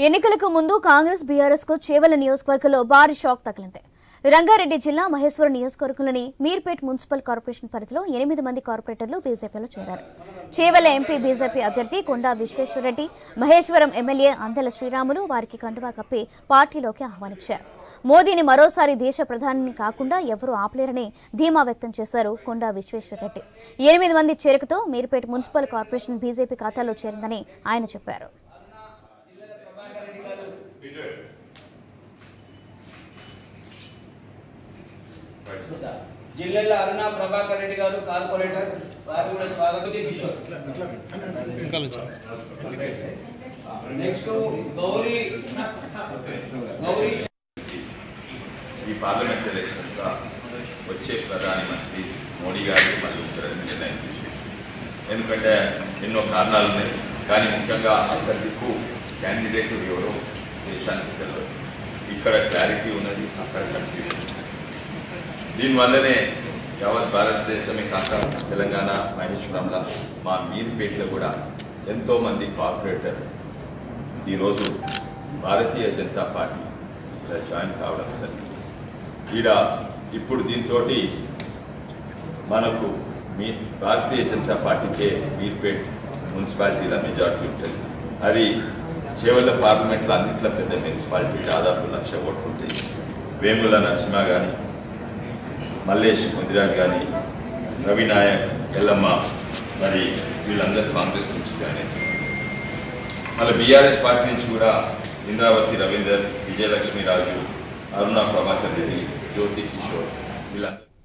ఎన్నికలకు ముందు కాంగ్రెస్ బీఆర్ఎస్ కు చేవెళ్ల నియోజకవర్గంలో భారీ షాక్ తగిలింది. రంగారెడ్డి జిల్లా మహేశ్వరం నియోజకవర్గంలోని మీర్పేట్ మున్సిపల్ కార్పొరేషన్ పరిధిలో 8 మంది కార్పొరేటర్లు బీజేపీలో చేరారు. చేవెళ్ల ఎంపీ బీజేపీ అభ్యర్థి కొండా విశ్వేశ్వరరెడ్డి, మహేశ్వరం ఎమ్మెల్యే అందెల శ్రీరాములు వారికి కండువా కప్పి పార్టీలోకి ఆహ్వానించారు. మోదీని మరోసారి దేశ ప్రధానిని కాకుండా ఎవరూ ఆపలేరని ధీమా వ్యక్తం చేశారు కొండా విశ్వేశ్వరరెడ్డి. 8 మంది చేరికతో మీర్పేట్ మున్సిపల్ కార్పొరేషన్ బీజేపీ ఖాతాలో చేరిందని ఆయన చెప్పారు. జిల్లాల అరుణ ప్రభాకర్ రెడ్డి గారు కార్పొరేటర్ వారు కూడా స్వాగతం. కిషోర్ నెక్స్ట్ గౌరీ ఈ పార్లమెంట్ ఎలక్షన్స్ వచ్చే ప్రధానమంత్రి మోడీ గారు మరియు నిర్ణయం తీసుకుంటారు. ఎందుకంటే ఎన్నో కారణాలు ఉన్నాయి, కానీ ముఖ్యంగా అంతర్దిక్కు క్యాండిడేట్ ఎవరో దేశానికి తెలియదు. ఇక్కడ క్లారిటీ ఉన్నది, అక్కడ కన్ఫ్యూజన్. దీనివల్లనే యావత్ భారతదేశమే కాక తెలంగాణ మహేశ్వరంలో మా మీర్పేటలో కూడా ఎంతోమంది కార్పొరేటర్ ఈరోజు భారతీయ జనతా పార్టీ జాయిన్ కావడం జరిగింది. ఇప్పుడు దీంతో మనకు భారతీయ జనతా పార్టీకే మీర్పేట్ మున్సిపాలిటీలో మెజార్టీ ఉంటుంది. అది చేవెళ్ల పార్లమెంట్లో అన్నింటిలో పెద్ద మున్సిపాలిటీ, దాదాపు 1,00,000 ఓట్లు ఉంటాయి. వేముల నరసింహ కానీ, మల్లేష్ ముదిరాజ్ కానీ, రవినాయక్, ఎల్లమ్మ, మరి వీళ్ళందరూ కాంగ్రెస్ నుంచి కానీ, మళ్ళీ బీఆర్ఎస్ పార్టీ నుంచి కూడా ఇంద్రావతి రవీందర్, విజయలక్ష్మి రాజు, అరుణ ప్రభాకర్ రెడ్డి, జ్యోతి కిషోర్ వీళ్ళందరూ